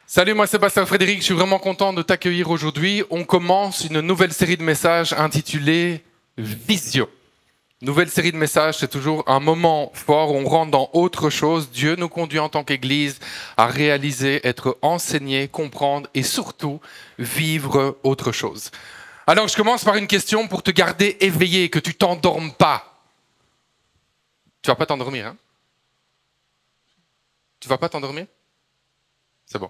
Salut, moi c'est Pasteur Frédéric, je suis vraiment content de t'accueillir aujourd'hui. On commence une nouvelle série de messages intitulée Vision. Nouvelle série de messages, c'est toujours un moment fort où on rentre dans autre chose. Dieu nous conduit en tant qu'Église à réaliser, être enseigné, comprendre et surtout vivre autre chose. Alors je commence par une question pour te garder éveillé, que tu t'endormes pas. Tu vas pas t'endormir, hein? Tu vas pas t'endormir? C'est bon.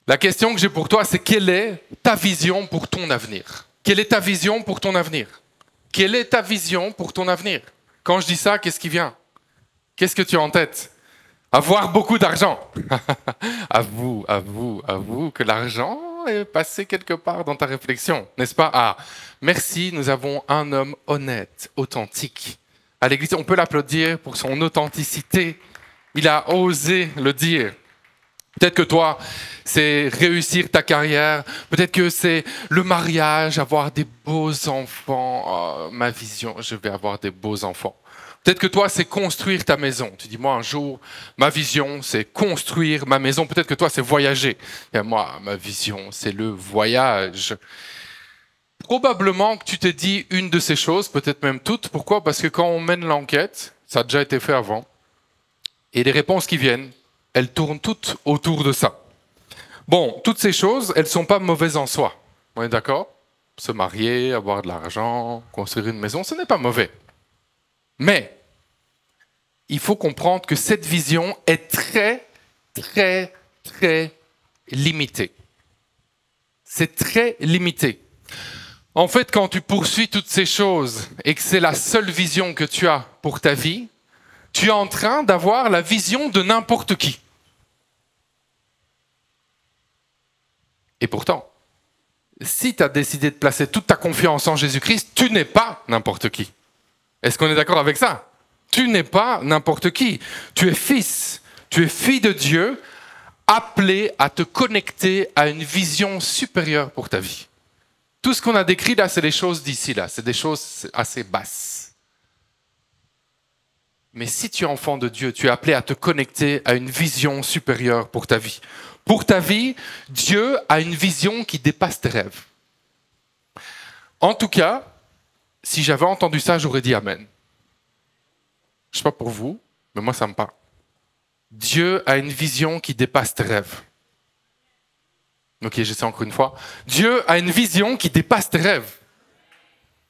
La question que j'ai pour toi, c'est quelle est ta vision pour ton avenir? Quelle est ta vision pour ton avenir? Quelle est ta vision pour ton avenir? Quand je dis ça, qu'est-ce qui vient? Qu'est-ce que tu as en tête? Avoir beaucoup d'argent. Avoue que l'argent est passé quelque part dans ta réflexion, n'est-ce pas? Ah, merci, nous avons un homme honnête, authentique. À l'église, on peut l'applaudir pour son authenticité. Il a osé le dire. Peut-être que toi, c'est réussir ta carrière. Peut-être que c'est le mariage, avoir des beaux enfants. Oh, ma vision, je vais avoir des beaux enfants. Peut-être que toi, c'est construire ta maison. Tu dis, moi, un jour, ma vision, c'est construire ma maison. Peut-être que toi, c'est voyager. Et moi, ma vision, c'est le voyage. Probablement que tu t'es dit une de ces choses, peut-être même toutes. Pourquoi? Parce que quand on mène l'enquête, ça a déjà été fait avant, et les réponses qui viennent, elles tournent toutes autour de ça. Bon, toutes ces choses, elles ne sont pas mauvaises en soi. On est d'accord? Se marier, avoir de l'argent, construire une maison, ce n'est pas mauvais. Mais il faut comprendre que cette vision est très limitée. C'est très limité. En fait, quand tu poursuis toutes ces choses et que c'est la seule vision que tu as pour ta vie, tu es en train d'avoir la vision de n'importe qui. Et pourtant, si tu as décidé de placer toute ta confiance en Jésus-Christ, tu n'es pas n'importe qui. Est-ce qu'on est d'accord avec ça? Tu n'es pas n'importe qui. Tu es fils, tu es fille de Dieu, appelé à te connecter à une vision supérieure pour ta vie. Tout ce qu'on a décrit là, c'est des choses d'ici là, c'est des choses assez basses. Mais si tu es enfant de Dieu, tu es appelé à te connecter à une vision supérieure pour ta vie. Pour ta vie, Dieu a une vision qui dépasse tes rêves. En tout cas, si j'avais entendu ça, j'aurais dit Amen. Je ne sais pas pour vous, mais moi ça me parle. Dieu a une vision qui dépasse tes rêves. Ok, j'essaie encore une fois. Dieu a une vision qui dépasse tes rêves.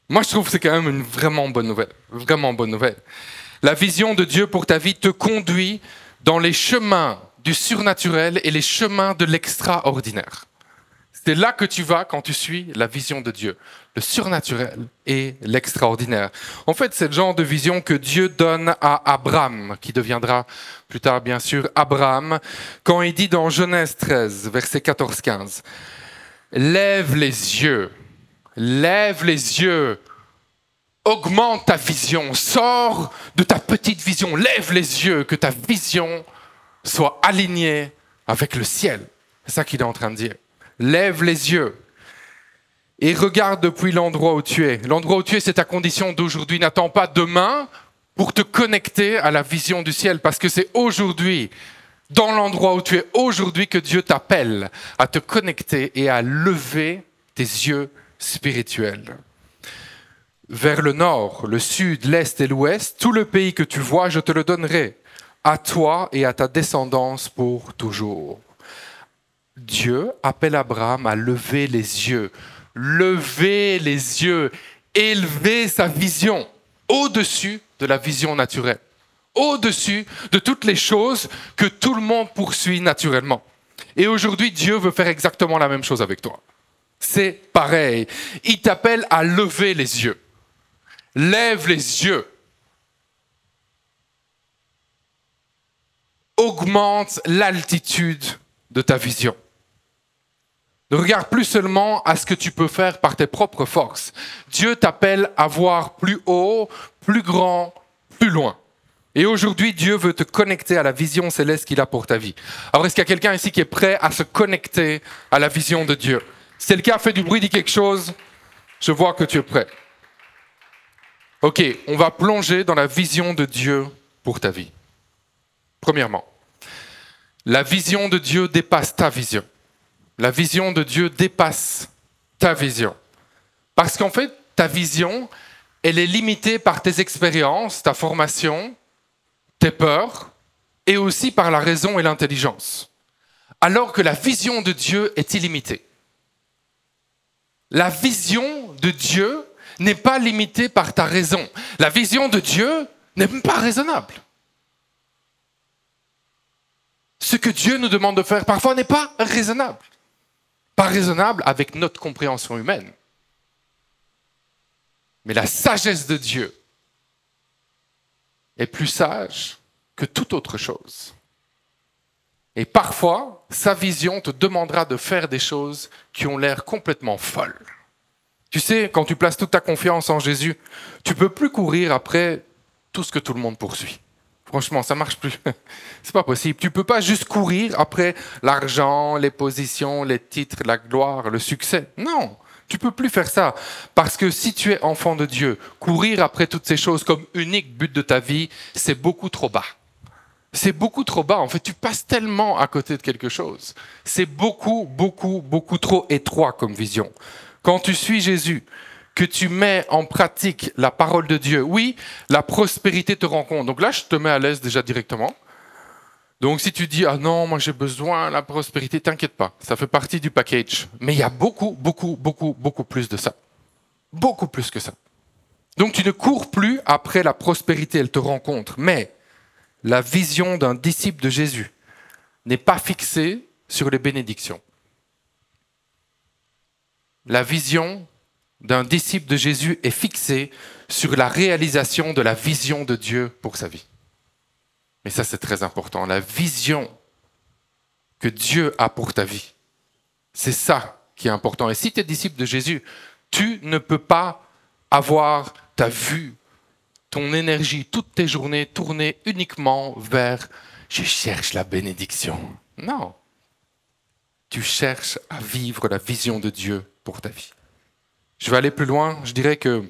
Moi je trouve que c'est quand même une vraiment bonne nouvelle. Vraiment bonne nouvelle. La vision de Dieu pour ta vie te conduit dans les chemins du surnaturel et les chemins de l'extraordinaire. C'est là que tu vas quand tu suis la vision de Dieu, le surnaturel et l'extraordinaire. En fait, c'est le genre de vision que Dieu donne à Abraham, qui deviendra plus tard, bien sûr, Abraham, quand il dit dans Genèse 13, versets 14-15, « Lève les yeux, augmente ta vision, sors de ta petite vision, lève les yeux, que ta vision soit alignée avec le ciel. » C'est ça qu'il est en train de dire. Lève les yeux et regarde depuis l'endroit où tu es. L'endroit où tu es, c'est ta condition d'aujourd'hui. N'attends pas demain pour te connecter à la vision du ciel, parce que c'est aujourd'hui, dans l'endroit où tu es aujourd'hui, que Dieu t'appelle à te connecter et à lever tes yeux spirituels. Vers le nord, le sud, l'est et l'ouest, tout le pays que tu vois, je te le donnerai, à toi et à ta descendance pour toujours. Dieu appelle Abraham à lever les yeux, élever sa vision au-dessus de la vision naturelle, au-dessus de toutes les choses que tout le monde poursuit naturellement. Et aujourd'hui, Dieu veut faire exactement la même chose avec toi. C'est pareil. Il t'appelle à lever les yeux. Lève les yeux. Augmente l'altitude de ta vision. Ne regarde plus seulement à ce que tu peux faire par tes propres forces. Dieu t'appelle à voir plus haut, plus grand, plus loin. Et aujourd'hui, Dieu veut te connecter à la vision céleste qu'il a pour ta vie. Alors, est-ce qu'il y a quelqu'un ici qui est prêt à se connecter à la vision de Dieu? Si c'est le cas, fais du bruit, dis quelque chose. Je vois que tu es prêt. Ok, on va plonger dans la vision de Dieu pour ta vie. Premièrement, La vision de Dieu dépasse ta vision. La vision de Dieu dépasse ta vision. Parce qu'en fait, ta vision, elle est limitée par tes expériences, ta formation, tes peurs, et aussi par la raison et l'intelligence. Alors que la vision de Dieu est illimitée. La vision de Dieu n'est pas limitée par ta raison. La vision de Dieu n'est même pas raisonnable. Ce que Dieu nous demande de faire parfois n'est pas raisonnable. Pas raisonnable avec notre compréhension humaine. Mais la sagesse de Dieu est plus sage que toute autre chose. Et parfois, sa vision te demandera de faire des choses qui ont l'air complètement folles. Tu sais, quand tu places toute ta confiance en Jésus, tu ne peux plus courir après tout ce que tout le monde poursuit. Franchement, ça ne marche plus. C'est pas possible. Tu ne peux pas juste courir après l'argent, les positions, les titres, la gloire, le succès. Non, tu ne peux plus faire ça. Parce que si tu es enfant de Dieu, courir après toutes ces choses comme unique but de ta vie, c'est beaucoup trop bas. C'est beaucoup trop bas. En fait, tu passes tellement à côté de quelque chose. C'est beaucoup trop étroit comme vision. Quand tu suis Jésus, que tu mets en pratique la parole de Dieu, oui, la prospérité te rencontre. Donc là, je te mets à l'aise déjà directement. Donc si tu dis, ah non, moi j'ai besoin de la prospérité, t'inquiète pas, ça fait partie du package. Mais il y a beaucoup plus de ça. Beaucoup plus que ça. Donc tu ne cours plus après la prospérité, elle te rencontre. Mais la vision d'un disciple de Jésus n'est pas fixée sur les bénédictions. La vision d'un disciple de Jésus est fixée sur la réalisation de la vision de Dieu pour sa vie. Mais ça, c'est très important. La vision que Dieu a pour ta vie, c'est ça qui est important. Et si tu es disciple de Jésus, tu ne peux pas avoir ta vue, ton énergie, toutes tes journées tournées uniquement vers « je cherche la bénédiction ». Non. Tu cherches à vivre la vision de Dieu pour ta vie. Je vais aller plus loin. Je dirais que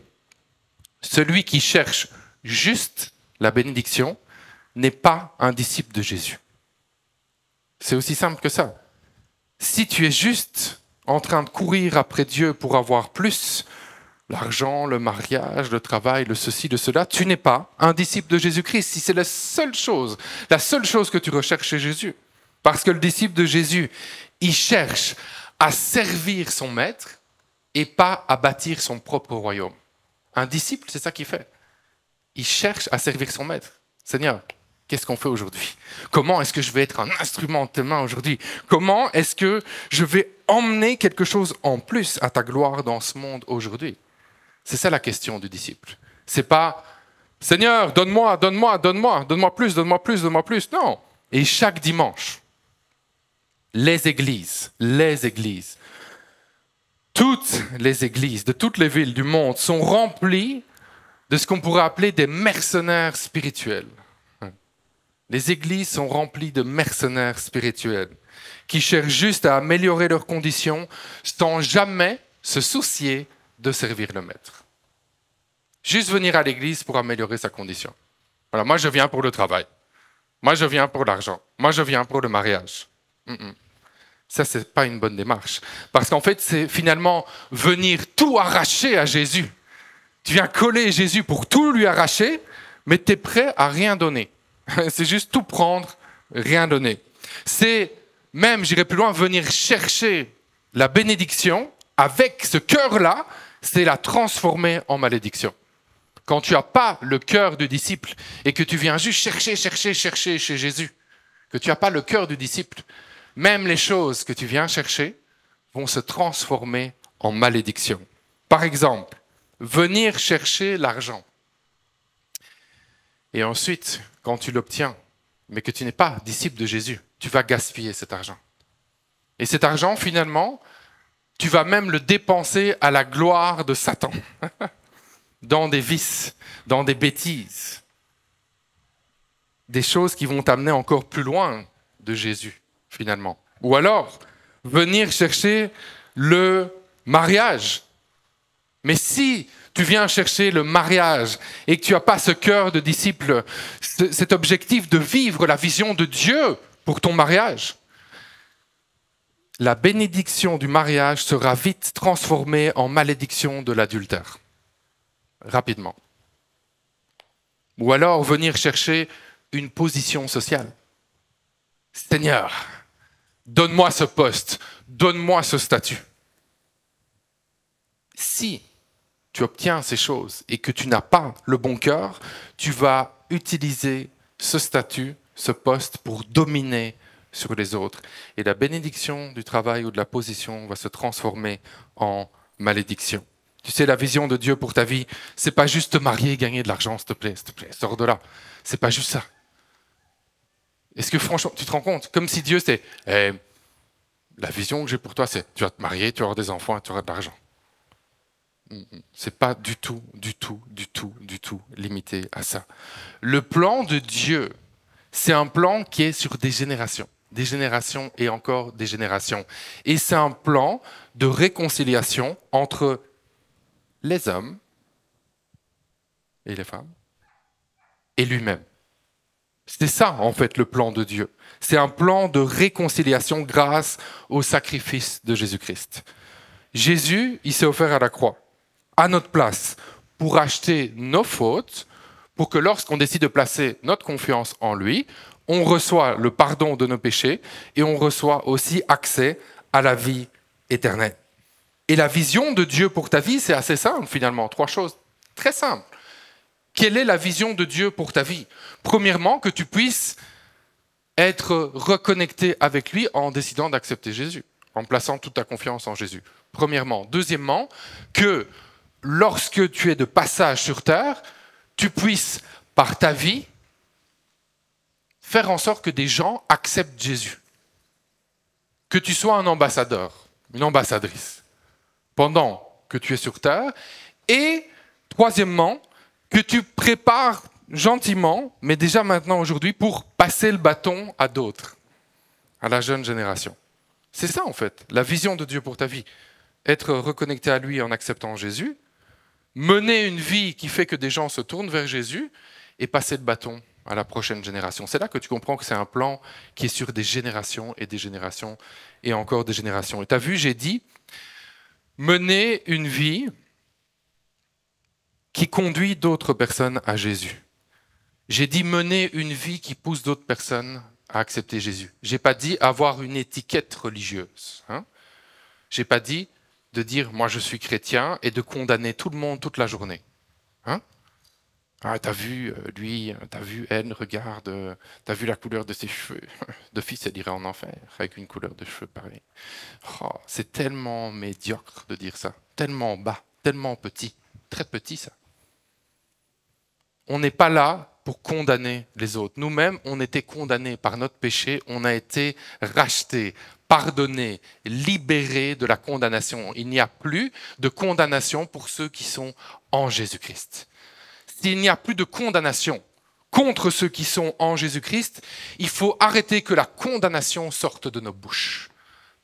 celui qui cherche juste la bénédiction n'est pas un disciple de Jésus. C'est aussi simple que ça. Si tu es juste en train de courir après Dieu pour avoir plus, l'argent, le mariage, le travail, le ceci, le cela, tu n'es pas un disciple de Jésus-Christ. Si c'est la seule chose que tu recherches chez Jésus. Parce que le disciple de Jésus, il cherche à servir son maître et pas à bâtir son propre royaume. Un disciple, c'est ça qu'il fait. Il cherche à servir son maître. Seigneur, qu'est-ce qu'on fait aujourd'hui? Comment est-ce que je vais être un instrument de tes mains aujourd'hui? Comment est-ce que je vais emmener quelque chose en plus à ta gloire dans ce monde aujourd'hui? C'est ça la question du disciple. C'est pas Seigneur, donne-moi plus. Non. Et chaque dimanche, les églises, toutes les églises de toutes les villes du monde sont remplies de ce qu'on pourrait appeler des mercenaires spirituels. Les églises sont remplies de mercenaires spirituels qui cherchent juste à améliorer leurs conditions sans jamais se soucier de servir le maître. Juste venir à l'église pour améliorer sa condition. Voilà, moi je viens pour le travail. Moi je viens pour l'argent. Moi je viens pour le mariage. Ça, ce n'est pas une bonne démarche. Parce qu'en fait, c'est finalement venir tout arracher à Jésus. Tu viens coller Jésus pour tout lui arracher, mais tu es prêt à rien donner. C'est juste tout prendre, rien donner. C'est même, j'irai plus loin, venir chercher la bénédiction avec ce cœur-là, c'est la transformer en malédiction. Quand tu n'as pas le cœur du disciple et que tu viens juste chercher chez Jésus, que tu n'as pas le cœur du disciple, même les choses que tu viens chercher vont se transformer en malédiction. Par exemple, venir chercher l'argent. Et ensuite, quand tu l'obtiens, mais que tu n'es pas disciple de Jésus, tu vas gaspiller cet argent. Et cet argent, finalement, tu vas même le dépenser à la gloire de Satan, dans des vices, dans des bêtises, des choses qui vont t'amener encore plus loin de Jésus. Finalement. Ou alors, venir chercher le mariage. Mais si tu viens chercher le mariage et que tu n'as pas ce cœur de disciple, cet objectif de vivre la vision de Dieu pour ton mariage. La bénédiction du mariage sera vite transformée en malédiction de l'adultère. Rapidement. Ou alors venir chercher une position sociale. Seigneur, donne-moi ce poste, donne-moi ce statut. Si tu obtiens ces choses et que tu n'as pas le bon cœur, tu vas utiliser ce statut, ce poste pour dominer sur les autres. Et la bénédiction du travail ou de la position va se transformer en malédiction. Tu sais, la vision de Dieu pour ta vie, c'est pas juste te marier et gagner de l'argent, s'il te plaît, sors de là. C'est pas juste ça. Est-ce que franchement, tu te rends compte? Comme si Dieu, c'était la vision que j'ai pour toi, c'est tu vas te marier, tu vas avoir des enfants et tu auras de l'argent. C'est pas du tout limité à ça. Le plan de Dieu, c'est un plan qui est sur des générations et encore des générations. Et c'est un plan de réconciliation entre les hommes et les femmes et lui-même. C'est ça, en fait, le plan de Dieu. C'est un plan de réconciliation grâce au sacrifice de Jésus-Christ. Jésus, il s'est offert à la croix, à notre place, pour acheter nos fautes, pour que lorsqu'on décide de placer notre confiance en lui, on reçoit le pardon de nos péchés et on reçoit aussi accès à la vie éternelle. Et la vision de Dieu pour ta vie, c'est assez simple finalement. 3 choses très simples. Quelle est la vision de Dieu pour ta vie? Premièrement, que tu puisses être reconnecté avec lui en décidant d'accepter Jésus, en plaçant toute ta confiance en Jésus. Premièrement. Deuxièmement, que lorsque tu es de passage sur terre, tu puisses, par ta vie, faire en sorte que des gens acceptent Jésus. Que tu sois un ambassadeur, une ambassadrice, pendant que tu es sur terre. Et troisièmement, que tu prépares gentiment, mais déjà maintenant aujourd'hui, pour passer le bâton à d'autres, à la jeune génération. C'est ça en fait, la vision de Dieu pour ta vie. Être reconnecté à lui en acceptant Jésus, mener une vie qui fait que des gens se tournent vers Jésus et passer le bâton à la prochaine génération. C'est là que tu comprends que c'est un plan qui est sur des générations et encore des générations. Et tu as vu, j'ai dit, mener une vie qui conduit d'autres personnes à Jésus. J'ai dit mener une vie qui pousse d'autres personnes à accepter Jésus. J'ai pas dit avoir une étiquette religieuse. J'ai pas dit de dire moi je suis chrétien et de condamner tout le monde toute la journée. T'as vu lui, t'as vu elle, regarde, t'as vu la couleur de ses cheveux. De fils, elle irait en enfer avec une couleur de cheveux pareille. C'est tellement médiocre de dire ça, tellement bas, tellement petit, très petit ça. On n'est pas là pour condamner les autres. Nous-mêmes, on était condamnés par notre péché, on a été rachetés, pardonnés, libérés de la condamnation. Il n'y a plus de condamnation pour ceux qui sont en Jésus-Christ. S'il n'y a plus de condamnation contre ceux qui sont en Jésus-Christ, il faut arrêter que la condamnation sorte de nos bouches.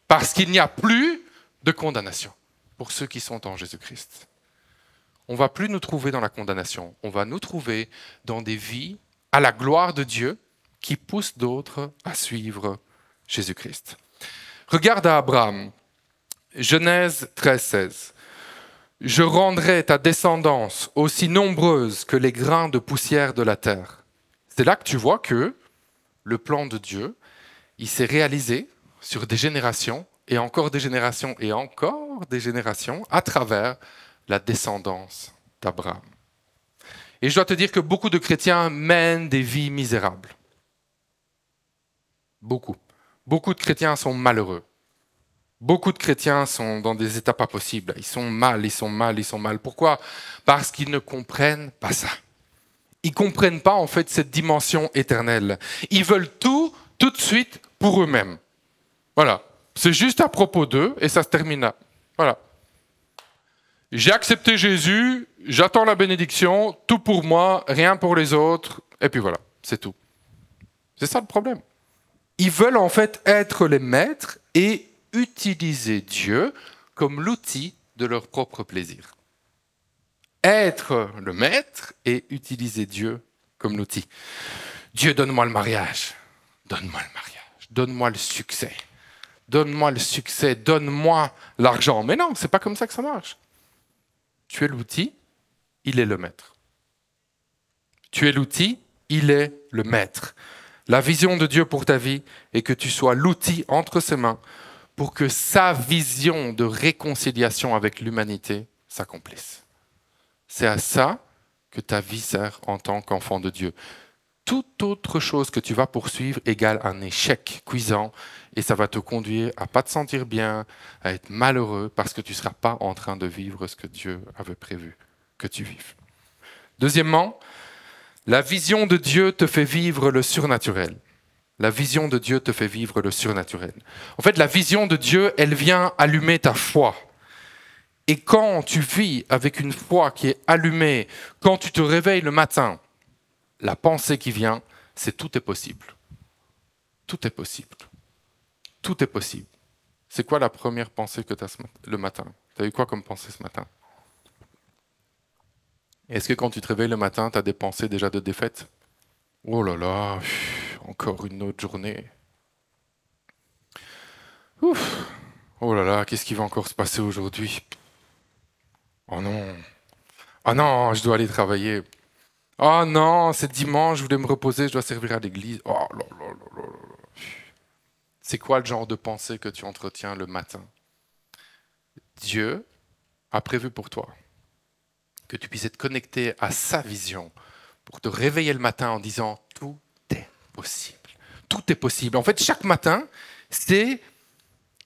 Parce qu'il n'y a plus de condamnation pour ceux qui sont en Jésus-Christ. On ne va plus nous trouver dans la condamnation, on va nous trouver dans des vies à la gloire de Dieu qui poussent d'autres à suivre Jésus-Christ. Regarde à Abraham, Genèse 13:16. Je rendrai ta descendance aussi nombreuse que les grains de poussière de la terre. C'est là que tu vois que le plan de Dieu, il s'est réalisé sur des générations et encore des générations et encore des générations à travers la descendance d'Abraham. Et je dois te dire que beaucoup de chrétiens mènent des vies misérables. Beaucoup. Beaucoup de chrétiens sont malheureux. Beaucoup de chrétiens sont dans des états pas possibles. Ils sont mal. Pourquoi? Parce qu'ils ne comprennent pas ça. Ils ne comprennent pas en fait cette dimension éternelle. Ils veulent tout de suite pour eux-mêmes. Voilà. C'est juste à propos d'eux et ça se termine là. Voilà. J'ai accepté Jésus, j'attends la bénédiction, tout pour moi, rien pour les autres, et puis voilà, c'est tout. C'est ça le problème. Ils veulent en fait être les maîtres et utiliser Dieu comme l'outil de leur propre plaisir. Être le maître et utiliser Dieu comme l'outil. Dieu, donne-moi le mariage. Donne-moi le mariage. donne-moi le succès. Donne-moi le succès, donne-moi l'argent. Mais non, c'est pas comme ça que ça marche. Tu es l'outil, il est le maître. Tu es l'outil, il est le maître. La vision de Dieu pour ta vie est que tu sois l'outil entre ses mains pour que sa vision de réconciliation avec l'humanité s'accomplisse. C'est à ça que ta vie sert en tant qu'enfant de Dieu. Toute autre chose que tu vas poursuivre égale un échec cuisant et ça va te conduire à pas te sentir bien, à être malheureux parce que tu ne seras pas en train de vivre ce que Dieu avait prévu que tu vives. Deuxièmement, la vision de Dieu te fait vivre le surnaturel. La vision de Dieu te fait vivre le surnaturel. En fait, la vision de Dieu, elle vient allumer ta foi. Et quand tu vis avec une foi qui est allumée, quand tu te réveilles le matin, la pensée qui vient, c'est tout est possible. Tout est possible. Tout est possible. C'est quoi la première pensée que tu as le matin? Tu as eu quoi comme pensée ce matin? Est-ce que quand tu te réveilles le matin, tu as des pensées déjà de défaite? Oh là là, encore une autre journée. Ouf. Oh là là, qu'est-ce qui va encore se passer aujourd'hui? Oh non. Ah non, je dois aller travailler. Oh non, c'est dimanche, je voulais me reposer, je dois servir à l'église. Oh là là là là là. C'est quoi le genre de pensée que tu entretiens le matin? Dieu a prévu pour toi que tu puisses être connecté à sa vision pour te réveiller le matin en disant tout est possible. Tout est possible. En fait, chaque matin, c'est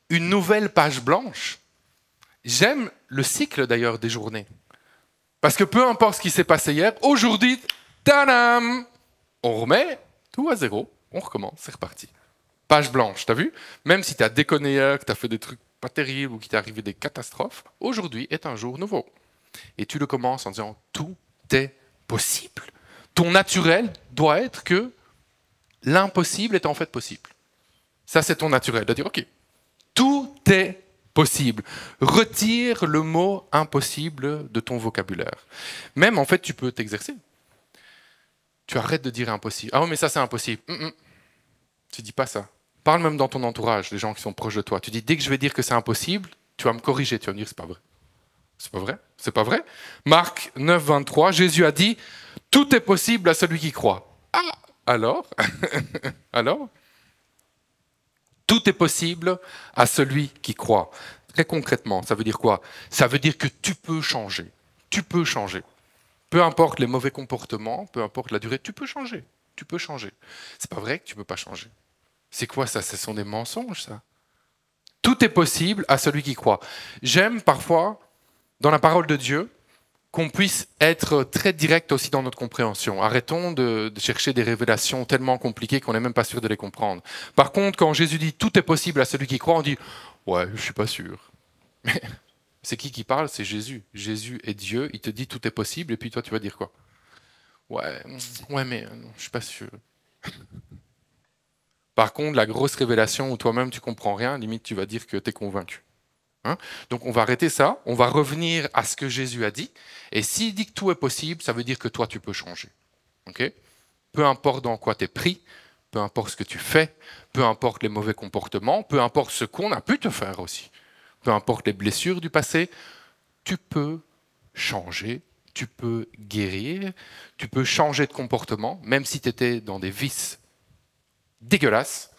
une nouvelle page blanche. J'aime le cycle d'ailleurs des journées. Parce que peu importe ce qui s'est passé hier, aujourd'hui, tadam, on remet tout à zéro, on recommence, c'est reparti. Page blanche, t'as vu? Même si t'as déconné hier, que t'as fait des trucs pas terribles ou qu'il t'est arrivé des catastrophes, aujourd'hui est un jour nouveau. Et tu le commences en disant tout est possible. Ton naturel doit être que l'impossible est en fait possible. Ça, c'est ton naturel, de dire ok, tout est possible. Retire le mot impossible de ton vocabulaire. Même en fait, tu peux t'exercer. Tu arrêtes de dire impossible. Ah oui, mais ça, c'est impossible. Tu dis pas ça. Parle même dans ton entourage, les gens qui sont proches de toi. Tu dis, dès que je vais dire que c'est impossible, tu vas me corriger, tu vas me dire, c'est pas vrai. C'est pas vrai, c'est pas vrai. Marc 9, 23, Jésus a dit, tout est possible à celui qui croit. Ah, alors Alors tout est possible à celui qui croit. Très concrètement, ça veut dire quoi? Ça veut dire que tu peux changer. Tu peux changer. Peu importe les mauvais comportements, peu importe la durée, tu peux changer. Tu peux changer. C'est pas vrai que tu peux pas changer. C'est quoi ça? Ce sont des mensonges, ça. Tout est possible à celui qui croit. J'aime parfois, dans la parole de Dieu, qu'on puisse être très direct aussi dans notre compréhension. Arrêtons de chercher des révélations tellement compliquées qu'on n'est même pas sûr de les comprendre. Par contre, quand Jésus dit « tout est possible à celui qui croit », on dit « ouais, je suis pas sûr ». Mais c'est qui parle? C'est Jésus. Jésus est Dieu, il te dit « tout est possible » et puis toi tu vas dire quoi? Ouais, mais non, je suis pas sûr. Par contre, la grosse révélation où toi-même tu comprends rien, limite tu vas dire que tu es convaincu. Hein? Donc on va arrêter ça, on va revenir à ce que Jésus a dit, et s'il dit que tout est possible, ça veut dire que toi tu peux changer. Okay? Peu importe dans quoi tu es pris, peu importe ce que tu fais, peu importe les mauvais comportements, peu importe ce qu'on a pu te faire aussi, peu importe les blessures du passé, tu peux changer, tu peux guérir, tu peux changer de comportement, même si tu étais dans des vices dégueulasses.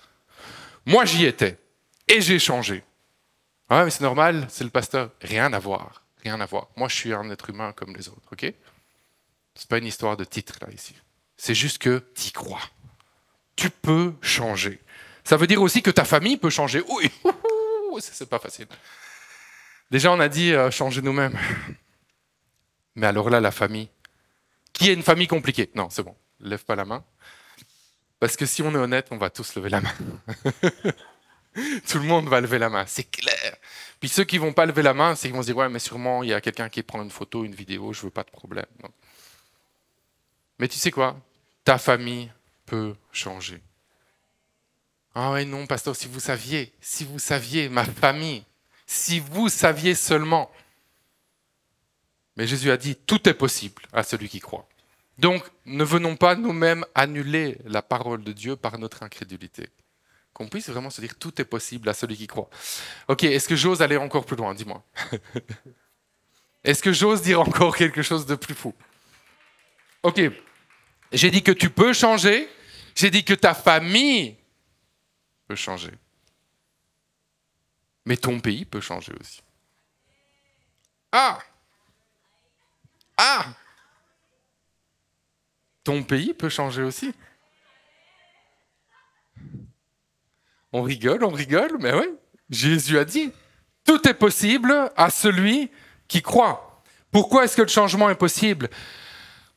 Moi j'y étais, et j'ai changé. Ah, mais c'est normal, c'est le pasteur. Rien à voir, rien à voir. Moi, je suis un être humain comme les autres, ok? C'est pas une histoire de titre, là, ici. C'est juste que tu y crois. Tu peux changer. Ça veut dire aussi que ta famille peut changer. Oui, c'est pas facile. Déjà, on a dit changer nous-mêmes. Mais alors là, la famille. Qui est une famille compliquée? Non, c'est bon. Lève pas la main. Parce que si on est honnête, on va tous lever la main. Tout le monde va lever la main, c'est clair. Puis ceux qui vont pas lever la main, c'est qu'ils vont se dire ouais, mais sûrement il y a quelqu'un qui prend une photo, une vidéo, je veux pas de problème. Non. Mais tu sais quoi? Ta famille peut changer. Ah ouais, non, pasteur, si vous saviez, ma famille, si vous saviez seulement. Mais Jésus a dit tout est possible à celui qui croit. Donc, ne venons pas nous-mêmes annuler la parole de Dieu par notre incrédulité. Qu'on puisse vraiment se dire tout est possible à celui qui croit. Ok, est-ce que j'ose aller encore plus loin? Dis-moi. Est-ce que j'ose dire encore quelque chose de plus fou? Ok, j'ai dit que tu peux changer, j'ai dit que ta famille peut changer. Mais ton pays peut changer aussi. Ah! Ah! Ton pays peut changer aussi. On rigole, mais oui. Jésus a dit, tout est possible à celui qui croit. Pourquoi est-ce que le changement est possible?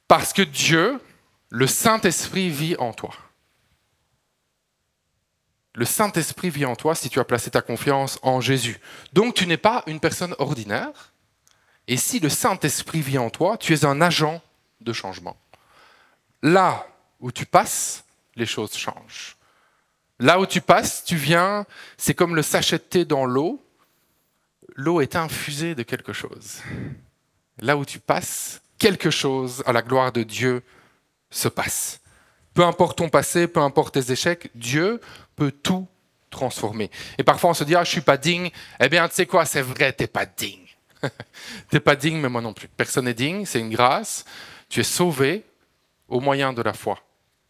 Parce que Dieu, le Saint-Esprit, vit en toi. Le Saint-Esprit vit en toi si tu as placé ta confiance en Jésus. Donc tu n'es pas une personne ordinaire. Et si le Saint-Esprit vit en toi, tu es un agent de changement. Là où tu passes, les choses changent. Là où tu passes, tu viens, c'est comme le sachet de thé dans l'eau. L'eau est infusée de quelque chose. Là où tu passes, quelque chose à la gloire de Dieu se passe. Peu importe ton passé, peu importe tes échecs, Dieu peut tout transformer. Et parfois on se dit, ah, je suis pas digne. Eh bien, tu sais quoi, c'est vrai, t'es pas digne. T'es pas digne, mais moi non plus. Personne n'est digne, c'est une grâce. Tu es sauvé au moyen de la foi.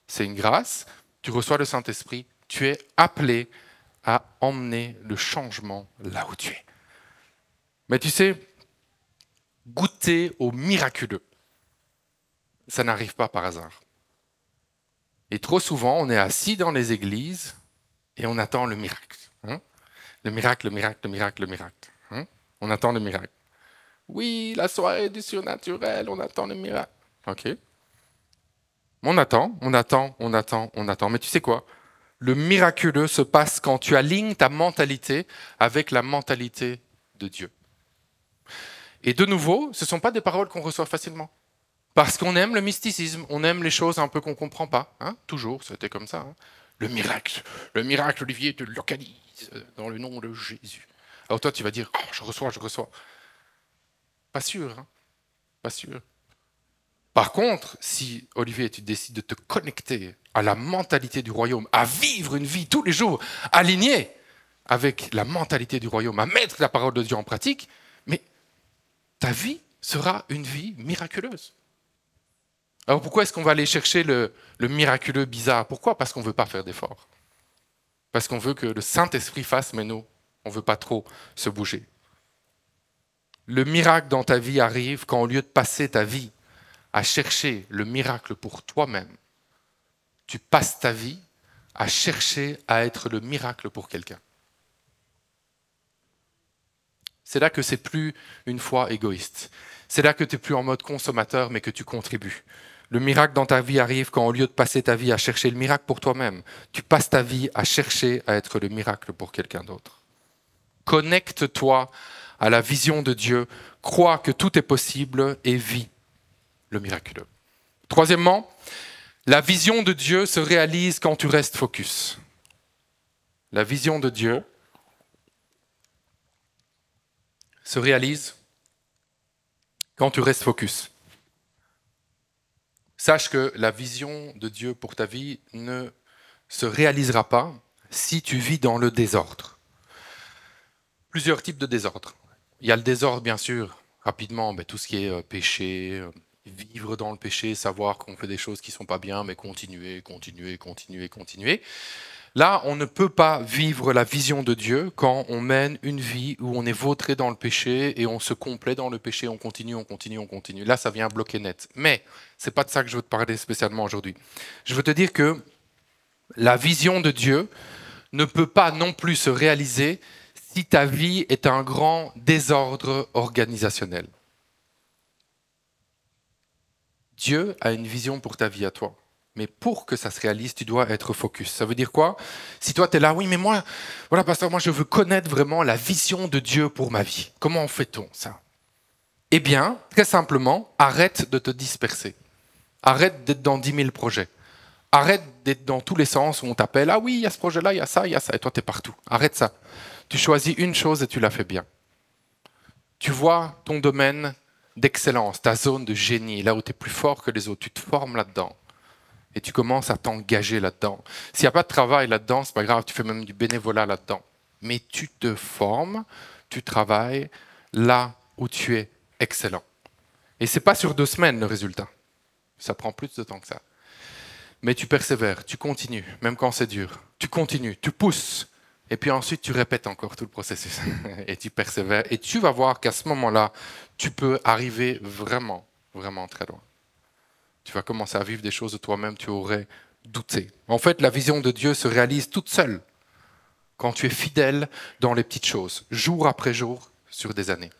C'est une grâce. Tu reçois le Saint-Esprit. Tu es appelé à emmener le changement là où tu es. Mais tu sais, goûter au miraculeux, ça n'arrive pas par hasard. Et trop souvent, on est assis dans les églises et on attend le miracle. Hein? Le miracle, le miracle, le miracle, le miracle. Hein? On attend le miracle. Oui, la soirée du surnaturel, on attend le miracle. Ok. On attend. Mais tu sais quoi? Le miraculeux se passe quand tu alignes ta mentalité avec la mentalité de Dieu. Et de nouveau, ce ne sont pas des paroles qu'on reçoit facilement. Parce qu'on aime le mysticisme, on aime les choses un peu qu'on ne comprend pas. Hein? Toujours, c'était comme ça. Hein? Le miracle, Olivier, te localise dans le nom de Jésus. Alors toi, tu vas dire, oh, je reçois. Pas sûr, hein? Pas sûr. Par contre, si, Olivier, tu décides de te connecter à la mentalité du royaume, à vivre une vie tous les jours alignée avec la mentalité du royaume, à mettre la parole de Dieu en pratique, mais ta vie sera une vie miraculeuse. Alors pourquoi est-ce qu'on va aller chercher le miraculeux bizarre? Pourquoi? Parce qu'on ne veut pas faire d'efforts. Parce qu'on veut que le Saint-Esprit fasse, mais nous, on ne veut pas trop se bouger. Le miracle dans ta vie arrive quand au lieu de passer ta vie à chercher le miracle pour toi-même, tu passes ta vie à chercher à être le miracle pour quelqu'un. C'est là que c'est plus une foi égoïste. C'est là que tu n'es plus en mode consommateur, mais que tu contribues. Le miracle dans ta vie arrive quand au lieu de passer ta vie à chercher le miracle pour toi-même, tu passes ta vie à chercher à être le miracle pour quelqu'un d'autre. Connecte-toi à la vision de Dieu, crois que tout est possible et vis le miraculeux. Troisièmement, la vision de Dieu se réalise quand tu restes focus. La vision de Dieu se réalise quand tu restes focus. Sache que la vision de Dieu pour ta vie ne se réalisera pas si tu vis dans le désordre. Plusieurs types de désordre. Il y a le désordre, bien sûr, rapidement, tout ce qui est péché, vivre dans le péché, savoir qu'on fait des choses qui ne sont pas bien, mais continuer. Là, on ne peut pas vivre la vision de Dieu quand on mène une vie où on est vautré dans le péché et on se complaît dans le péché, on continue. Là, ça vient bloquer net. Mais ce n'est pas de ça que je veux te parler spécialement aujourd'hui. Je veux te dire que la vision de Dieu ne peut pas non plus se réaliser si ta vie est un grand désordre organisationnel. Dieu a une vision pour ta vie à toi. Mais pour que ça se réalise, tu dois être focus. Ça veut dire quoi? Si toi, tu es là, oui, mais moi, voilà, pasteur, moi, je veux connaître vraiment la vision de Dieu pour ma vie. Comment fait-on ça? Eh bien, très simplement, arrête de te disperser. Arrête d'être dans 10 000 projets. Arrête d'être dans tous les sens où on t'appelle. Ah oui, il y a ce projet-là, il y a ça. Et toi, tu es partout. Arrête ça. Tu choisis une chose et tu la fais bien. Tu vois ton domaine d'excellence, ta zone de génie, là où tu es plus fort que les autres. Tu te formes là-dedans. Et tu commences à t'engager là-dedans. S'il n'y a pas de travail là-dedans, c'est pas grave, tu fais même du bénévolat là-dedans. Mais tu te formes, tu travailles là où tu es excellent. Et c'est pas sur 2 semaines le résultat. Ça prend plus de temps que ça. Mais tu persévères, tu continues, même quand c'est dur. Tu continues, tu pousses. Et puis ensuite, tu répètes encore tout le processus. Et tu persévères. Et tu vas voir qu'à ce moment-là, tu peux arriver vraiment, vraiment très loin. Tu vas commencer à vivre des choses de toi-même, tu aurais douté. En fait, la vision de Dieu se réalise toute seule quand tu es fidèle dans les petites choses, jour après jour, sur des années.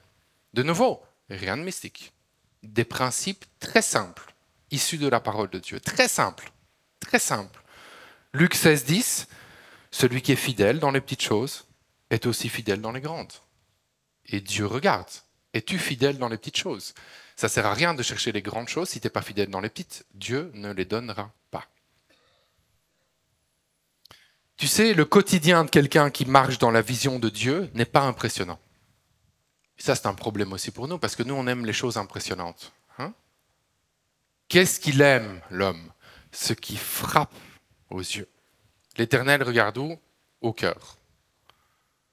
De nouveau, rien de mystique. Des principes très simples, issus de la parole de Dieu. Très simples, très simples. Luc 16, 10, celui qui est fidèle dans les petites choses est aussi fidèle dans les grandes. Et Dieu regarde. Es-tu fidèle dans les petites choses? Ça ne sert à rien de chercher les grandes choses si tu n'es pas fidèle dans les petites. Dieu ne les donnera pas. Tu sais, le quotidien de quelqu'un qui marche dans la vision de Dieu n'est pas impressionnant. Et ça, c'est un problème aussi pour nous, parce que nous, on aime les choses impressionnantes. Hein? Qu'est-ce qu'il aime, l'homme? Ce qui frappe aux yeux. L'Éternel regarde où? Au cœur.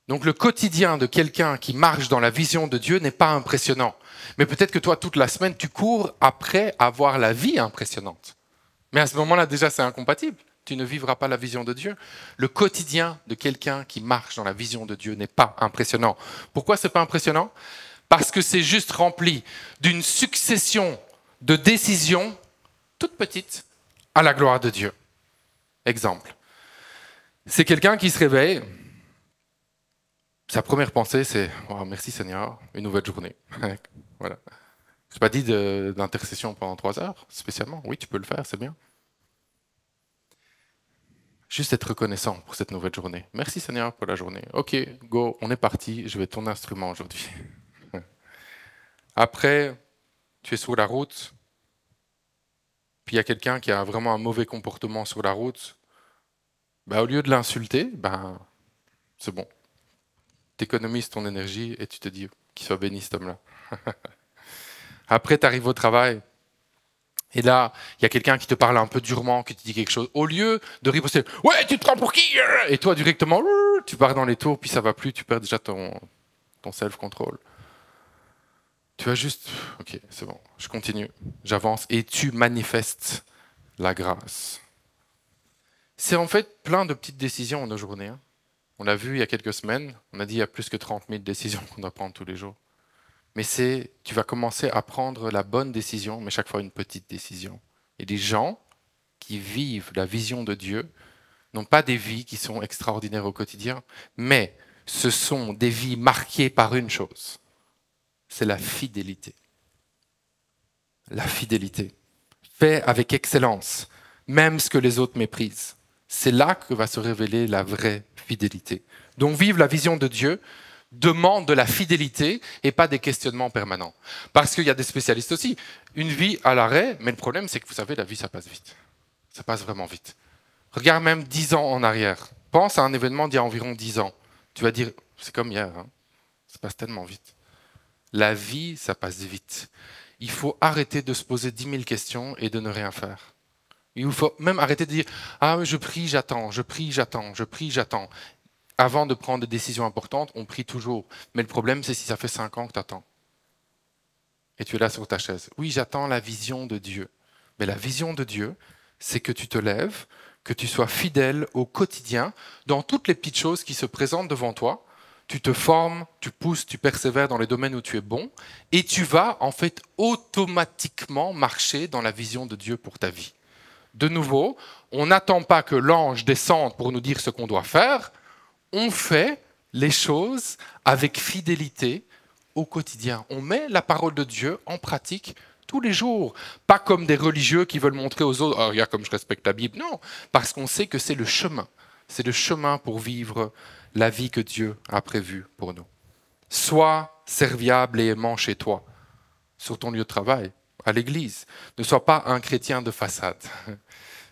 Donc le quotidien de quelqu'un qui marche dans la vision de Dieu n'est pas impressionnant. Mais peut-être que toi, toute la semaine, tu cours après avoir la vie impressionnante. Mais à ce moment-là, déjà, c'est incompatible. Tu ne vivras pas la vision de Dieu. Le quotidien de quelqu'un qui marche dans la vision de Dieu n'est pas impressionnant. Pourquoi c'est pas impressionnant? Parce que c'est juste rempli d'une succession de décisions toutes petites à la gloire de Dieu. Exemple. C'est quelqu'un qui se réveille. Sa première pensée, c'est oh, merci Seigneur, une nouvelle journée. Voilà. Je n'ai pas dit d'intercession pendant 3 heures, spécialement. Oui, tu peux le faire, c'est bien. Juste être reconnaissant pour cette nouvelle journée. Merci Seigneur pour la journée. Ok, go, on est parti, je vais être ton instrument aujourd'hui. Après, tu es sur la route, puis il y a quelqu'un qui a vraiment un mauvais comportement sur la route. Bah, au lieu de l'insulter, bah, c'est bon. Tu économises ton énergie et tu te dis qu'il soit béni cet homme-là. Après, tu arrives au travail. Et là, il y a quelqu'un qui te parle un peu durement, qui te dit quelque chose. Au lieu de riposter, ouais, tu te prends pour qui? Et toi, directement, tu pars dans les tours, puis ça va plus, tu perds déjà ton self-control. Tu vas juste, ok, c'est bon, je continue, j'avance, et tu manifestes la grâce. C'est en fait plein de petites décisions en nos journées. Hein. On l'a vu il y a quelques semaines, on a dit il y a plus que 30 000 décisions qu'on doit prendre tous les jours. Mais tu vas commencer à prendre la bonne décision, mais chaque fois une petite décision. Et les gens qui vivent la vision de Dieu n'ont pas des vies qui sont extraordinaires au quotidien, mais ce sont des vies marquées par une chose, c'est la fidélité. La fidélité. Fais avec excellence, même ce que les autres méprisent. C'est là que va se révéler la vraie fidélité. Donc vivre la vision de Dieu demande de la fidélité et pas des questionnements permanents. Parce qu'il y a des spécialistes aussi. Une vie à l'arrêt, mais le problème c'est que vous savez, la vie ça passe vite. Ça passe vraiment vite. Regarde même 10 ans en arrière. Pense à un événement d'il y a environ 10 ans. Tu vas dire, c'est comme hier, hein. Ça passe tellement vite. La vie, ça passe vite. Il faut arrêter de se poser 10 000 questions et de ne rien faire. Il faut même arrêter de dire « Ah, je prie, j'attends, je prie, j'attends, je prie, j'attends ». Avant de prendre des décisions importantes, on prie toujours. Mais le problème, c'est si ça fait 5 ans que tu attends. Et tu es là sur ta chaise. Oui, j'attends la vision de Dieu. Mais la vision de Dieu, c'est que tu te lèves, que tu sois fidèle au quotidien, dans toutes les petites choses qui se présentent devant toi. Tu te formes, tu pousses, tu persévères dans les domaines où tu es bon, et tu vas en fait automatiquement marcher dans la vision de Dieu pour ta vie. De nouveau, on n'attend pas que l'ange descende pour nous dire ce qu'on doit faire, on fait les choses avec fidélité au quotidien. On met la parole de Dieu en pratique tous les jours. Pas comme des religieux qui veulent montrer aux autres, oh, regarde comme je respecte la Bible. Non, parce qu'on sait que c'est le chemin. C'est le chemin pour vivre la vie que Dieu a prévue pour nous. Sois serviable et aimant chez toi, sur ton lieu de travail, à l'église. Ne sois pas un chrétien de façade.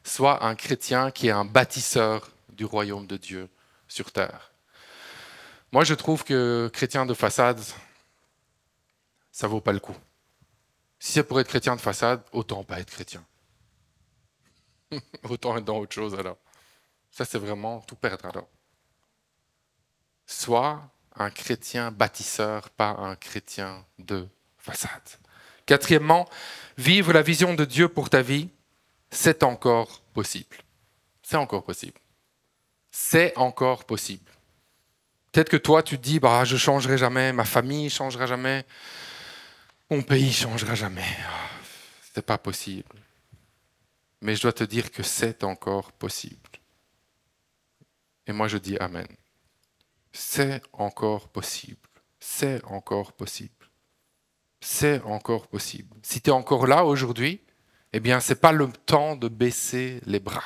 Sois un chrétien qui est un bâtisseur du royaume de Dieu sur terre. Moi, je trouve que chrétien de façade, ça vaut pas le coup. Si c'est pour être chrétien de façade, autant pas être chrétien. Autant être dans autre chose alors. Ça, c'est vraiment tout perdre alors. Sois un chrétien bâtisseur, pas un chrétien de façade. Quatrièmement, vivre la vision de Dieu pour ta vie, c'est encore possible. C'est encore possible. C'est encore possible. Peut-être que toi, tu te dis, bah, je ne changerai jamais, ma famille ne changera jamais, mon pays ne changera jamais. Ce n'est pas possible. Mais je dois te dire que c'est encore possible. Et moi, je dis Amen. C'est encore possible. C'est encore possible. C'est encore possible. Si tu es encore là aujourd'hui, eh bien, ce n'est pas le temps de baisser les bras.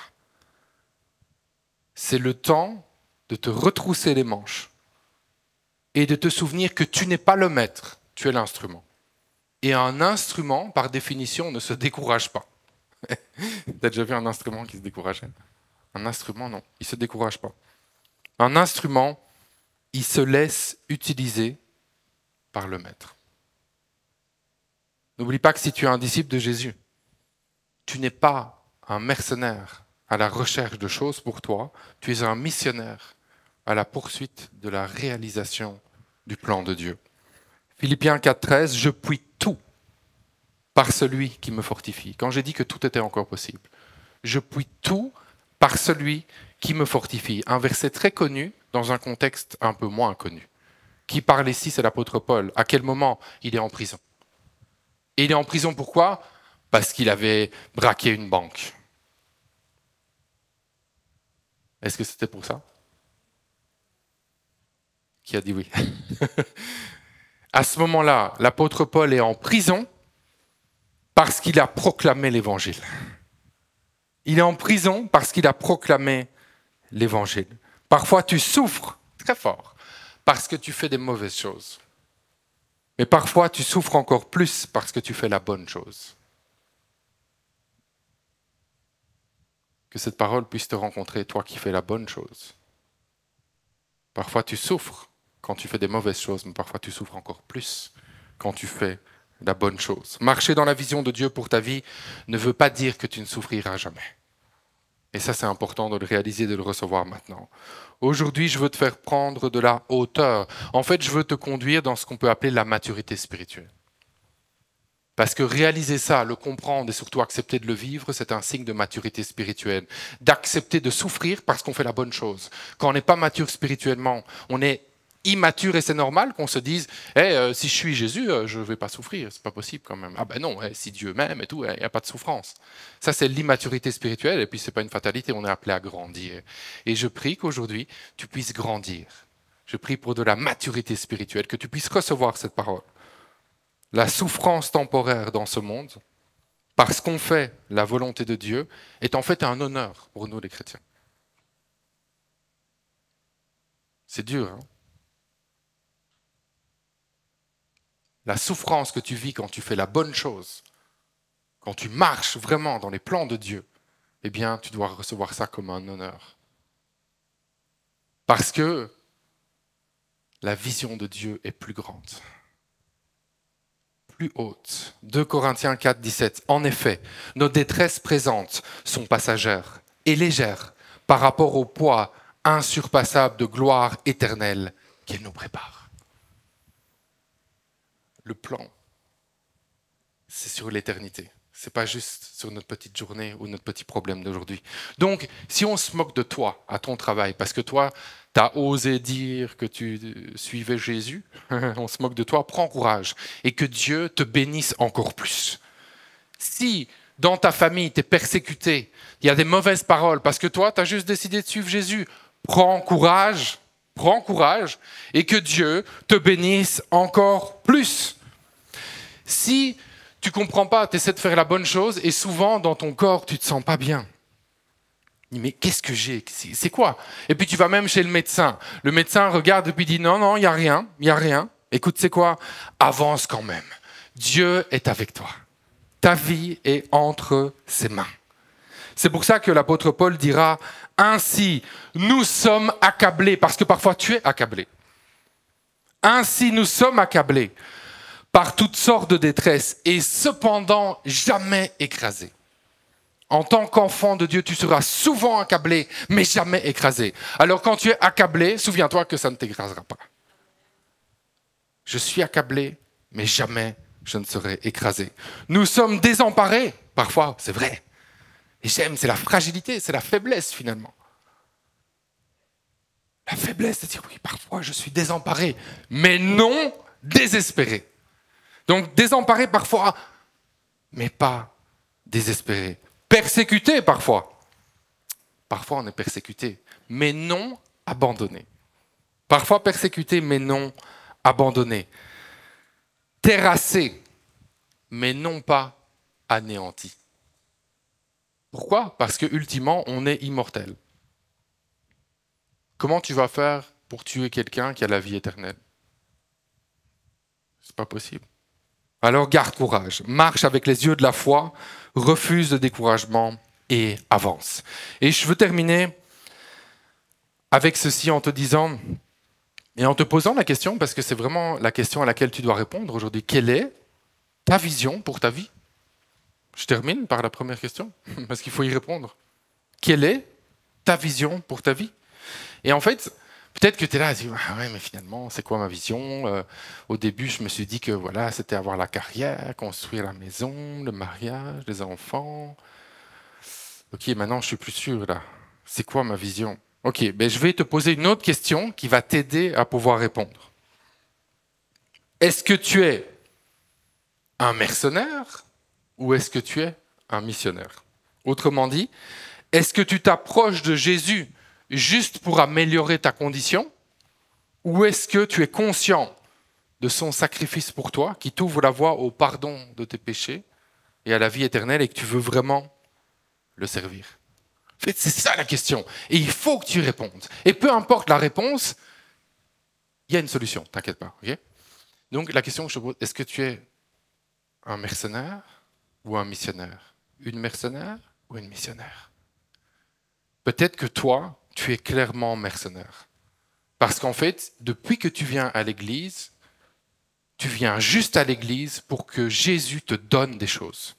C'est le temps de te retrousser les manches et de te souvenir que tu n'es pas le maître, tu es l'instrument. Et un instrument, par définition, ne se décourage pas. Tu as déjà vu un instrument qui se décourageait? Un instrument, non, il ne se décourage pas. Un instrument, il se laisse utiliser par le maître. N'oublie pas que si tu es un disciple de Jésus, tu n'es pas un mercenaire à la recherche de choses pour toi, tu es un missionnaire à la poursuite de la réalisation du plan de Dieu. Philippiens 4,13, je puis tout par celui qui me fortifie. Quand j'ai dit que tout était encore possible, je puis tout par celui qui me fortifie. Un verset très connu dans un contexte un peu moins connu. Qui parle ici, c'est l'apôtre Paul. À quel moment il est en prison? Et il est en prison pourquoi? Parce qu'il avait braqué une banque. Est-ce que c'était pour ça? Qui a dit oui? À ce moment-là, l'apôtre Paul est en prison parce qu'il a proclamé l'évangile. Il est en prison parce qu'il a proclamé l'évangile. Parfois, tu souffres très fort parce que tu fais des mauvaises choses. Mais parfois, tu souffres encore plus parce que tu fais la bonne chose. Que cette parole puisse te rencontrer, toi qui fais la bonne chose. Parfois, tu souffres quand tu fais des mauvaises choses, mais parfois, tu souffres encore plus quand tu fais la bonne chose. Marcher dans la vision de Dieu pour ta vie ne veut pas dire que tu ne souffriras jamais. Et ça, c'est important de le réaliser, de le recevoir maintenant. Aujourd'hui, je veux te faire prendre de la hauteur. En fait, je veux te conduire dans ce qu'on peut appeler la maturité spirituelle. Parce que réaliser ça, le comprendre et surtout accepter de le vivre, c'est un signe de maturité spirituelle. D'accepter de souffrir parce qu'on fait la bonne chose. Quand on n'est pas mature spirituellement, on est immature et c'est normal qu'on se dise si je suis Jésus, je ne vais pas souffrir. C'est pas possible quand même. Ah ben non, si Dieu m'aime et tout, il n'y a pas de souffrance. Ça, c'est l'immaturité spirituelle et puis c'est pas une fatalité, on est appelé à grandir. Et je prie qu'aujourd'hui, tu puisses grandir. Je prie pour de la maturité spirituelle, que tu puisses recevoir cette parole. La souffrance temporaire dans ce monde, parce qu'on fait la volonté de Dieu, est en fait un honneur pour nous les chrétiens. C'est dur, hein? La souffrance que tu vis quand tu fais la bonne chose, quand tu marches vraiment dans les plans de Dieu, eh bien, tu dois recevoir ça comme un honneur. Parce que la vision de Dieu est plus grande. Plus haute. 2 Corinthiens 4, 17. En effet, nos détresses présentes sont passagères et légères par rapport au poids insurpassable de gloire éternelle qu'elle nous prépare. Le plan, c'est sur l'éternité. Ce n'est pas juste sur notre petite journée ou notre petit problème d'aujourd'hui. Donc, si on se moque de toi à ton travail, parce que toi, tu as osé dire que tu suivais Jésus, on se moque de toi, prends courage et que Dieu te bénisse encore plus. Si dans ta famille, tu es persécuté, il y a des mauvaises paroles, parce que toi, tu as juste décidé de suivre Jésus, prends courage et que Dieu te bénisse encore plus. Si tu ne comprends pas, tu essaies de faire la bonne chose et souvent dans ton corps, tu ne te sens pas bien. Mais qu'est-ce que j'ai? C'est quoi? Et puis tu vas même chez le médecin. Le médecin regarde et puis dit non, il n'y a rien. Écoute, c'est quoi? Avance quand même. Dieu est avec toi. Ta vie est entre ses mains. C'est pour ça que l'apôtre Paul dira ainsi, nous sommes accablés, parce que parfois tu es accablé. Ainsi, nous sommes accablés par toutes sortes de détresse et cependant jamais écrasés. En tant qu'enfant de Dieu, tu seras souvent accablé, mais jamais écrasé. Alors quand tu es accablé, souviens-toi que ça ne t'écrasera pas. Je suis accablé, mais jamais je ne serai écrasé. Nous sommes désemparés, parfois, c'est vrai. Et j'aime, c'est la fragilité, c'est la faiblesse finalement. La faiblesse, c'est de dire oui, parfois je suis désemparé, mais non désespéré. Donc désemparé parfois, mais pas désespéré. Persécuté parfois. Parfois on est persécuté, mais non abandonné. Parfois persécuté, mais non abandonné. Terrassé, mais non pas anéanti. Pourquoi? Parce que ultimement, on est immortel. Comment tu vas faire pour tuer quelqu'un qui a la vie éternelle? C'est pas possible. Alors garde courage, marche avec les yeux de la foi, refuse le découragement et avance. Et je veux terminer avec ceci en te disant et en te posant la question, parce que c'est vraiment la question à laquelle tu dois répondre aujourd'hui. Quelle est ta vision pour ta vie? Je termine par la première question, parce qu'il faut y répondre. Quelle est ta vision pour ta vie? Et en fait, peut-être que tu es là à dire ah ouais, mais finalement, c'est quoi ma vision? Au début, je me suis dit que voilà, c'était avoir la carrière, construire la maison, le mariage, les enfants. Ok, maintenant, je suis plus sûr là. C'est quoi ma vision? Ok, ben, je vais te poser une autre question qui va t'aider à pouvoir répondre. Est-ce que tu es un mercenaire ou est-ce que tu es un missionnaire? Autrement dit, est-ce que tu t'approches de Jésus juste pour améliorer ta condition? Ou est-ce que tu es conscient de son sacrifice pour toi, qui t'ouvre la voie au pardon de tes péchés et à la vie éternelle et que tu veux vraiment le servir? En fait, c'est ça la question. Et il faut que tu répondes. Et peu importe la réponse, il y a une solution, t'inquiète pas. Okay? Donc la question que je te pose, est-ce que tu es un mercenaire ou un missionnaire? Une mercenaire ou une missionnaire? Peut-être que toi, tu es clairement mercenaire. Parce qu'en fait, depuis que tu viens à l'église, tu viens juste à l'église pour que Jésus te donne des choses.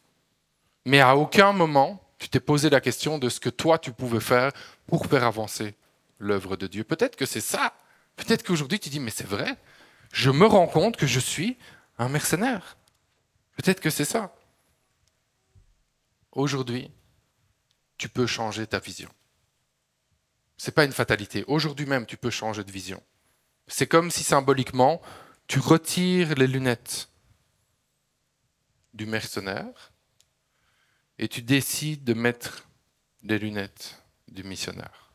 Mais à aucun moment, tu t'es posé la question de ce que toi, tu pouvais faire pour faire avancer l'œuvre de Dieu. Peut-être que c'est ça. Peut-être qu'aujourd'hui, tu dis, mais c'est vrai, je me rends compte que je suis un mercenaire. Peut-être que c'est ça. Aujourd'hui, tu peux changer ta vision. Ce n'est pas une fatalité. Aujourd'hui même, tu peux changer de vision. C'est comme si symboliquement, tu retires les lunettes du mercenaire et tu décides de mettre les lunettes du missionnaire.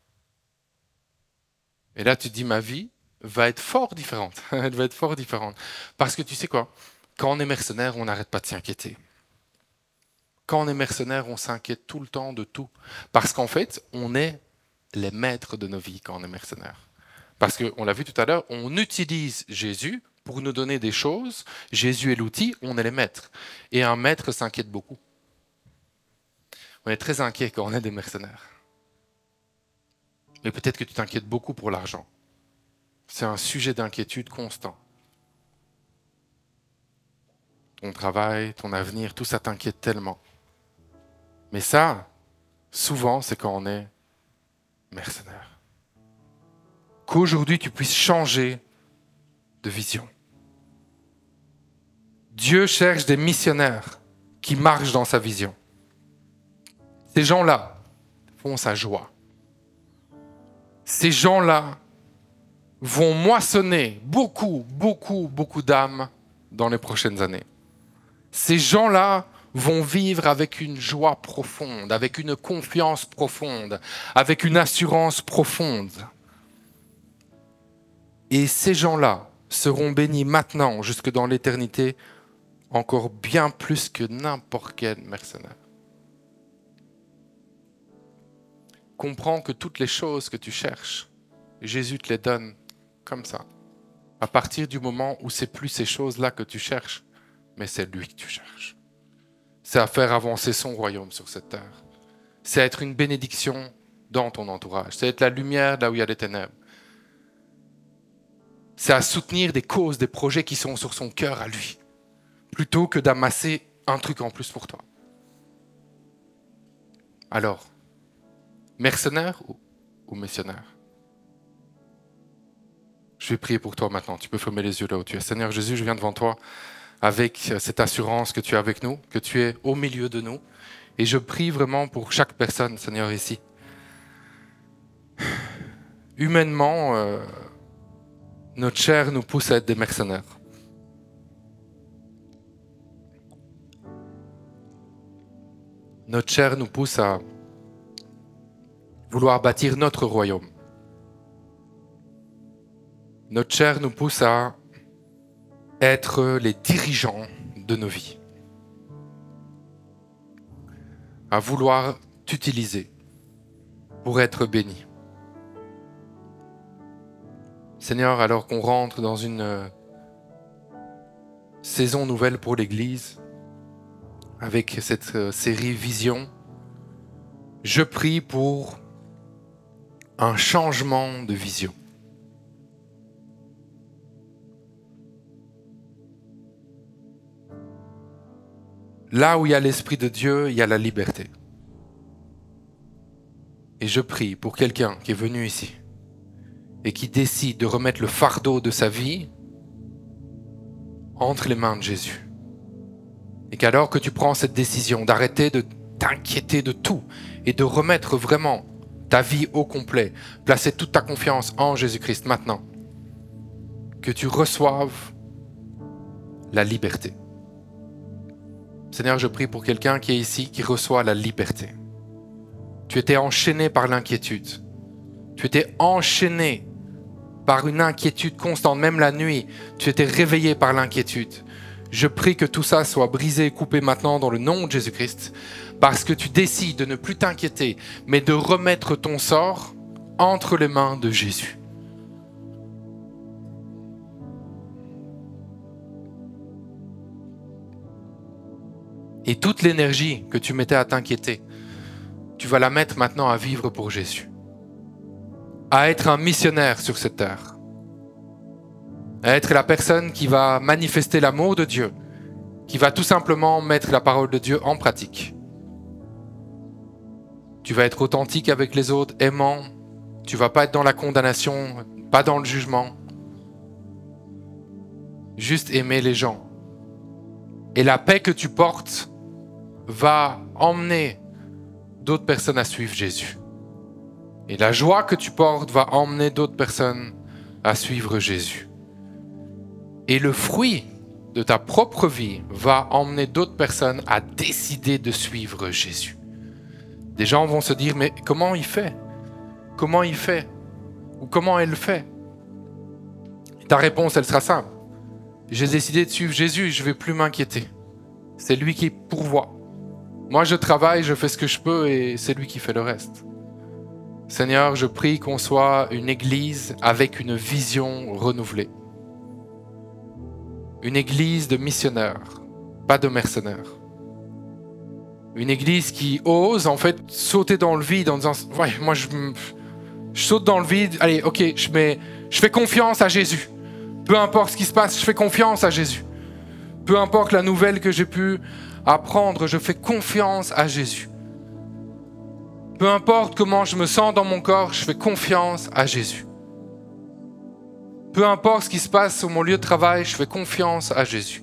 Et là, tu te dis, ma vie va être fort différente. Elle va être fort différente. Parce que tu sais quoi? Quand on est mercenaire, on n'arrête pas de s'inquiéter. Quand on est mercenaire, on s'inquiète tout le temps de tout. Parce qu'en fait, on est les maîtres de nos vies quand on est mercenaire. Parce qu'on l'a vu tout à l'heure, on utilise Jésus pour nous donner des choses. Jésus est l'outil, on est les maîtres. Et un maître s'inquiète beaucoup. On est très inquiet quand on est des mercenaires. Mais peut-être que tu t'inquiètes beaucoup pour l'argent. C'est un sujet d'inquiétude constant. Ton travail, ton avenir, tout ça t'inquiète tellement. Mais ça, souvent, c'est quand on est mercenaire. Qu'aujourd'hui, tu puisses changer de vision. Dieu cherche des missionnaires qui marchent dans sa vision. Ces gens-là font sa joie. Ces gens-là vont moissonner beaucoup, beaucoup, beaucoup d'âmes dans les prochaines années. Ces gens-là vont vivre avec une joie profonde, avec une confiance profonde, avec une assurance profonde. Et ces gens-là seront bénis maintenant, jusque dans l'éternité, encore bien plus que n'importe quel mercenaire. Comprends que toutes les choses que tu cherches, Jésus te les donne comme ça. À partir du moment où c'est plus ces choses-là que tu cherches, mais c'est lui que tu cherches. C'est à faire avancer son royaume sur cette terre. C'est à être une bénédiction dans ton entourage. C'est à être la lumière là où il y a les ténèbres. C'est à soutenir des causes, des projets qui sont sur son cœur à lui, plutôt que d'amasser un truc en plus pour toi. Alors, mercenaire ou missionnaire? Je vais prier pour toi maintenant. Tu peux fermer les yeux là où tu es. Seigneur Jésus, je viens devant toi avec cette assurance que tu es avec nous, que tu es au milieu de nous. Et je prie vraiment pour chaque personne, Seigneur, ici. Humainement, notre chair nous pousse à être des mercenaires. Notre chair nous pousse à vouloir bâtir notre royaume. Notre chair nous pousse à être les dirigeants de nos vies. À vouloir t'utiliser pour être béni. Seigneur, alors qu'on rentre dans une saison nouvelle pour l'Église, avec cette série Vision, je prie pour un changement de vision. Là où il y a l'Esprit de Dieu, il y a la liberté. Et je prie pour quelqu'un qui est venu ici et qui décide de remettre le fardeau de sa vie entre les mains de Jésus. Et qu'alors que tu prends cette décision d'arrêter de t'inquiéter de tout et de remettre vraiment ta vie au complet, placer toute ta confiance en Jésus-Christ maintenant, que tu reçoives la liberté. Seigneur, je prie pour quelqu'un qui est ici, qui reçoit la liberté. Tu étais enchaîné par l'inquiétude. Tu étais enchaîné par une inquiétude constante, même la nuit. Tu étais réveillé par l'inquiétude. Je prie que tout ça soit brisé et coupé maintenant dans le nom de Jésus-Christ, parce que tu décides de ne plus t'inquiéter, mais de remettre ton sort entre les mains de Jésus. Et toute l'énergie que tu mettais à t'inquiéter, tu vas la mettre maintenant à vivre pour Jésus. À être un missionnaire sur cette terre. À être la personne qui va manifester l'amour de Dieu, qui va tout simplement mettre la parole de Dieu en pratique. Tu vas être authentique avec les autres, aimant. Tu vas pas être dans la condamnation, pas dans le jugement. Juste aimer les gens. Et la paix que tu portes va emmener d'autres personnes à suivre Jésus. Et la joie que tu portes va emmener d'autres personnes à suivre Jésus. Et le fruit de ta propre vie va emmener d'autres personnes à décider de suivre Jésus. Des gens vont se dire, mais comment il fait? Comment il fait? Ou comment elle fait? Et ta réponse, elle sera simple. J'ai décidé de suivre Jésus, je ne vais plus m'inquiéter. C'est lui qui pourvoit. Moi, je travaille, je fais ce que je peux et c'est lui qui fait le reste. Seigneur, je prie qu'on soit une église avec une vision renouvelée. Une église de missionnaires, pas de mercenaires. Une église qui ose en fait sauter dans le vide en disant « Ouais, moi je saute dans le vide, allez, ok, je fais confiance à Jésus. Peu importe ce qui se passe, je fais confiance à Jésus. Peu importe la nouvelle que j'ai pu apprendre, je fais confiance à Jésus. Peu importe comment je me sens dans mon corps, je fais confiance à Jésus. Peu importe ce qui se passe sur mon lieu de travail, je fais confiance à Jésus.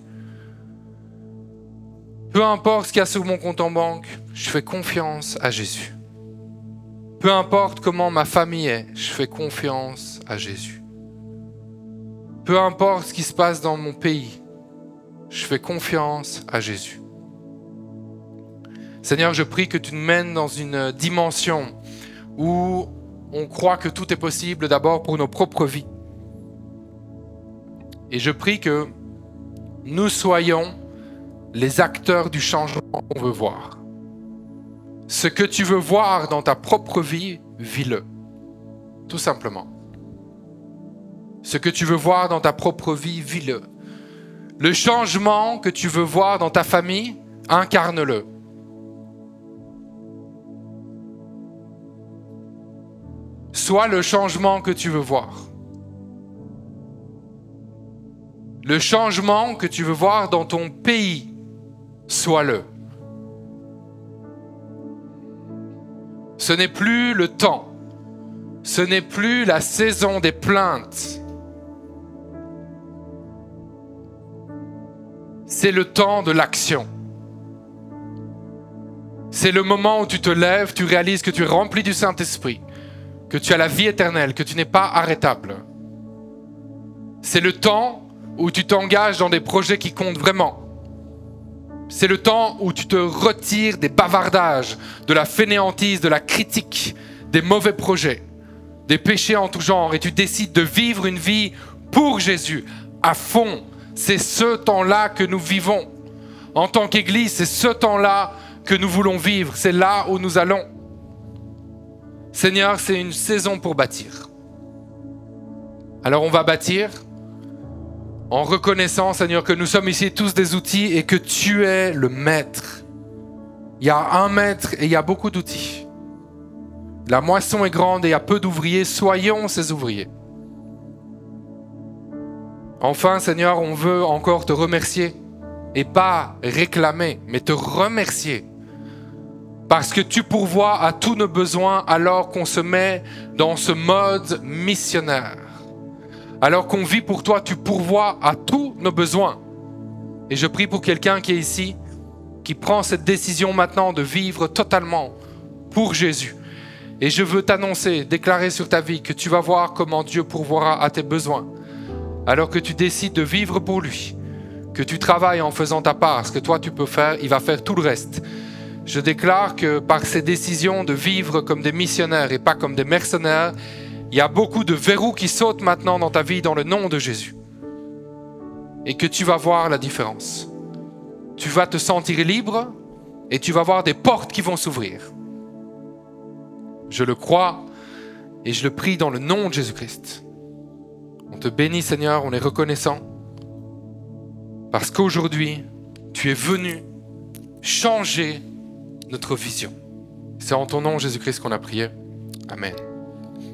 Peu importe ce qu'il y a sur mon compte en banque, je fais confiance à Jésus. Peu importe comment ma famille est, je fais confiance à Jésus. Peu importe ce qui se passe dans mon pays, je fais confiance à Jésus. Seigneur, je prie que tu nous mènes dans une dimension où on croit que tout est possible d'abord pour nos propres vies. Et je prie que nous soyons les acteurs du changement qu'on veut voir. Ce que tu veux voir dans ta propre vie, vis-le. Tout simplement. Ce que tu veux voir dans ta propre vie, vis-le. Le changement que tu veux voir dans ta famille, incarne-le. Sois le changement que tu veux voir. Le changement que tu veux voir dans ton pays, sois-le. Ce n'est plus le temps. Ce n'est plus la saison des plaintes. C'est le temps de l'action. C'est le moment où tu te lèves, tu réalises que tu es rempli du Saint-Esprit, que tu as la vie éternelle, que tu n'es pas arrêtable. C'est le temps où tu t'engages dans des projets qui comptent vraiment. C'est le temps où tu te retires des bavardages, de la fainéantise, de la critique, des mauvais projets, des péchés en tout genre, et tu décides de vivre une vie pour Jésus, à fond. C'est ce temps-là que nous vivons. En tant qu'Église, c'est ce temps-là que nous voulons vivre. C'est là où nous allons. Seigneur, c'est une saison pour bâtir. Alors on va bâtir en reconnaissant, Seigneur, que nous sommes ici tous des outils et que tu es le maître. Il y a un maître et il y a beaucoup d'outils. La moisson est grande et il y a peu d'ouvriers. Soyons ces ouvriers. Enfin, Seigneur, on veut encore te remercier et pas réclamer, mais te remercier. Parce que tu pourvois à tous nos besoins alors qu'on se met dans ce mode missionnaire. Alors qu'on vit pour toi, tu pourvois à tous nos besoins. Et je prie pour quelqu'un qui est ici, qui prend cette décision maintenant de vivre totalement pour Jésus. Et je veux t'annoncer, déclarer sur ta vie que tu vas voir comment Dieu pourvoira à tes besoins. Alors que tu décides de vivre pour lui, que tu travailles en faisant ta part, ce que toi tu peux faire, il va faire tout le reste. Je déclare que par ces décisions de vivre comme des missionnaires et pas comme des mercenaires, il y a beaucoup de verrous qui sautent maintenant dans ta vie dans le nom de Jésus. Et que tu vas voir la différence. Tu vas te sentir libre et tu vas voir des portes qui vont s'ouvrir. Je le crois et je le prie dans le nom de Jésus-Christ. On te bénit, Seigneur, on est reconnaissant. Parce qu'aujourd'hui, tu es venu changer notre vision. C'est en ton nom, Jésus-Christ, qu'on a prié. Amen.